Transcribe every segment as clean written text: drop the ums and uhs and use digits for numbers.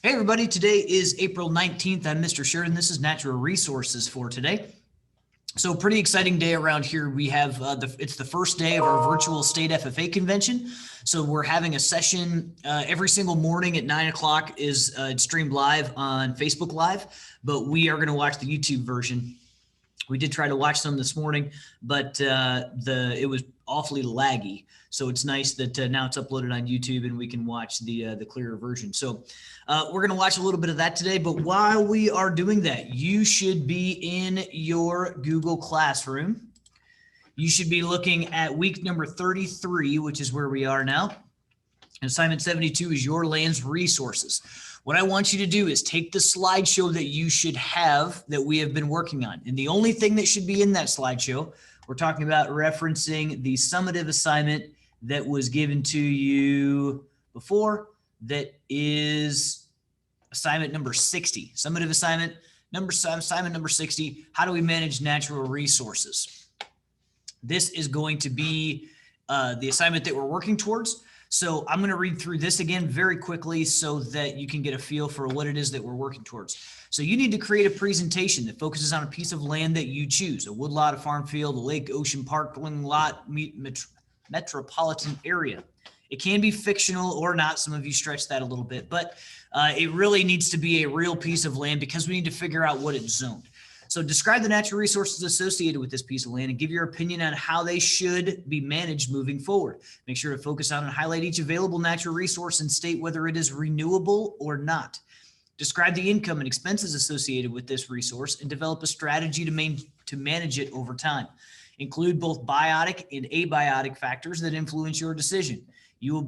Hey everybody, today is April 19th. I'm Mr. Sheridan. This is Natural Resources for today. So pretty exciting day around here. We have it's the first day of our virtual state FFA convention. So we're having a session every single morning at 9 o'clock. It's streamed live on Facebook Live, but we are going to watch the YouTube version. We did try to watch some this morning, but it was awfully laggy. So it's nice that now it's uploaded on YouTube and we can watch the clearer version. So we're going to watch a little bit of that today. But while we are doing that, you should be in your Google Classroom. You should be looking at week number 33, which is where we are now. Assignment 72 is your land's resources. What I want you to do is take the slideshow that you should have that we have been working on. And the only thing that should be in that slideshow, we're talking about referencing the summative assignment that was given to you before. That is assignment number 60. Summative assignment number 60. How do we manage natural resources? This is going to be the assignment that we're working towards. So I'm going to read through this again very quickly so that you can get a feel for what it is that we're working towards. So you need to create a presentation that focuses on a piece of land that you choose, a woodlot, a farm field, a lake, ocean, parkland lot, metropolitan area. It can be fictional or not. Some of you stretch that a little bit, but it really needs to be a real piece of land because we need to figure out what it's zoned. So describe the natural resources associated with this piece of land and give your opinion on how they should be managed moving forward. Make sure to focus on and highlight each available natural resource and state whether it is renewable or not. Describe the income and expenses associated with this resource and develop a strategy to manage it over time. Include both biotic and abiotic factors that influence your decision. You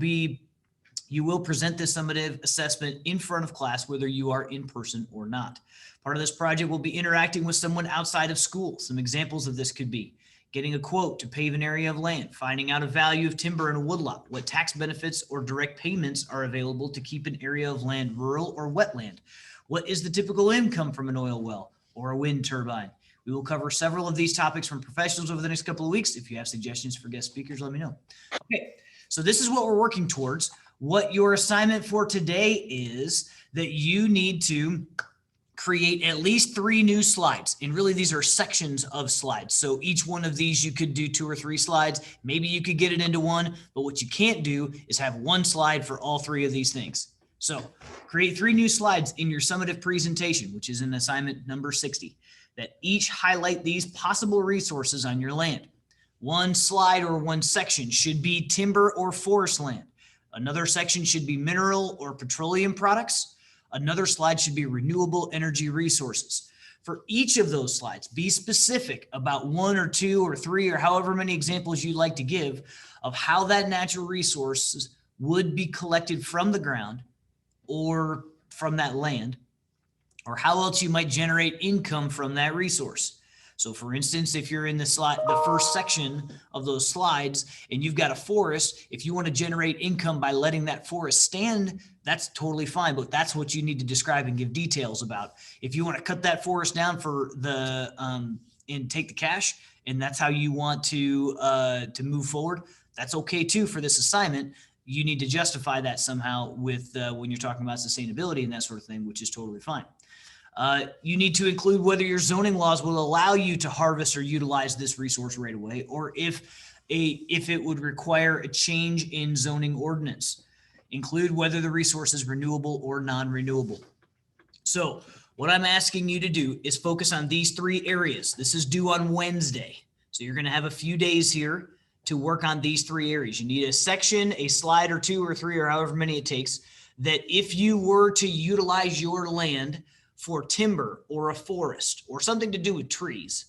will present this summative assessment in front of class, whether you are in person or not. Part of this project will be interacting with someone outside of school. Some examples of this could be getting a quote to pave an area of land, finding out a value of timber in a woodlot, what tax benefits or direct payments are available to keep an area of land rural or wetland, what is the typical income from an oil well or a wind turbine. We will cover several of these topics from professionals over the next couple of weeks. If you have suggestions for guest speakers, let me know. Okay, so this is what we're working towards. What your assignment for today is that you need to create at least 3 new slides. And really these are sections of slides. So each one of these you could do 2 or 3 slides. Maybe you could get it into one, but what you can't do is have one slide for all 3 of these things. So create 3 new slides in your summative presentation, which is in assignment number 60, that each highlight these possible resources on your land. One slide or one section should be timber or forest land. Another section should be mineral or petroleum products. Another slide should be renewable energy resources. For each of those slides, be specific about 1 or 2 or 3 or however many examples you'd like to give of how that natural resources would be collected from the ground or from that land, or how else you might generate income from that resource. So for instance, if you're in the first section of those slides and you've got a forest, if you want to generate income by letting that forest stand, that's totally fine, but that's what you need to describe and give details about. If you want to cut that forest down for the and take the cash, and that's how you want to move forward, that's okay too for this assignment. You need to justify that somehow with when you're talking about sustainability and that sort of thing, which is totally fine. You need to include whether your zoning laws will allow you to harvest or utilize this resource right away, or if it would require a change in zoning ordinance. Include whether the resource is renewable or non-renewable. So what I'm asking you to do is focus on these 3 areas. This is due on Wednesday. So you're going to have a few days here to work on these 3 areas. You need a section, a slide or 2 or 3 or however many it takes, that if you were to utilize your land for timber or a forest or something to do with trees,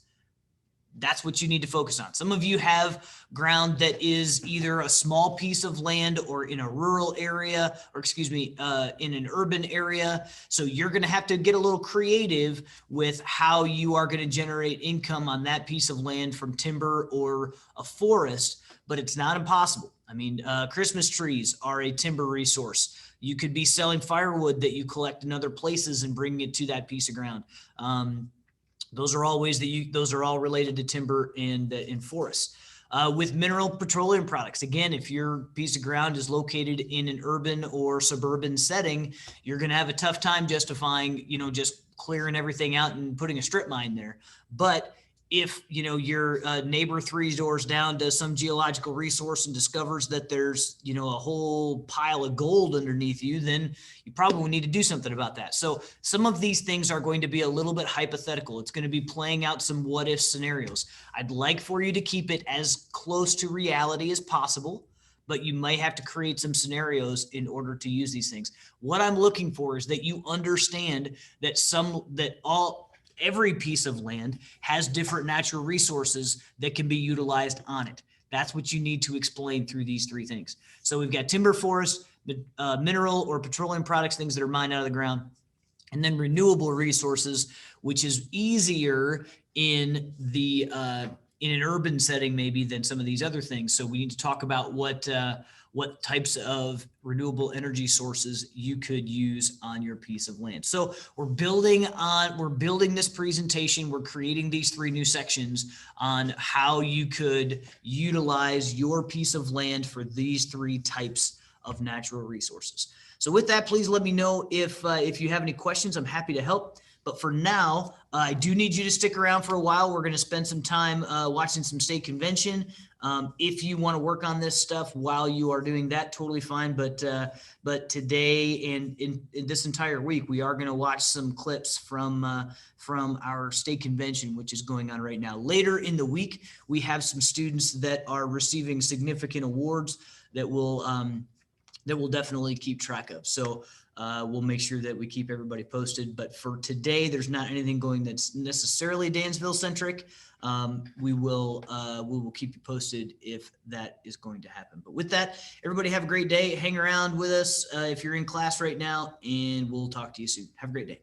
that's what you need to focus on. Some of you have ground that is either a small piece of land or in a rural area, or in an urban area. So you're going to have to get a little creative with how you are going to generate income on that piece of land from timber or a forest, but it's not impossible. I mean, Christmas trees are a timber resource. You could be selling firewood that you collect in other places and bringing it to that piece of ground. Those are all ways that those are all related to timber and in forests. With mineral petroleum products, again, if your piece of ground is located in an urban or suburban setting, you're going to have a tough time justifying, just clearing everything out and putting a strip mine there. But if your neighbor 3 doors down does some geological resource and discovers that there's a whole pile of gold underneath you, then you probably need to do something about that. So some of these things are going to be a little bit hypothetical. It's going to be playing out some what if scenarios. I'd like for you to keep it as close to reality as possible, but you might have to create some scenarios in order to use these things. What I'm looking for is that you understand that every piece of land has different natural resources that can be utilized on it. That's what you need to explain through these 3 things. So we've got timber, forest, mineral or petroleum products, things that are mined out of the ground, and then renewable resources, which is easier in an urban setting maybe than some of these other things. So we need to talk about what types of renewable energy sources you could use on your piece of land. So we're building this presentation. We're creating these 3 new sections on how you could utilize your piece of land for these 3 types of natural resources. So with that, please let me know if you have any questions. I'm happy to help. But for now, I do need you to stick around for a while. We're going to spend some time watching some state convention. If you want to work on this stuff while you are doing that, totally fine. But today and in this entire week, we are going to watch some clips from our state convention, which is going on right now. Later in the week, we have some students that are receiving significant awards that will definitely keep track of. So we'll make sure that we keep everybody posted. But for today, there's not anything going that's necessarily Dansville centric. We will keep you posted if that is going to happen. But with that, everybody have a great day. Hang around with us if you're in class right now, and we'll talk to you soon. Have a great day.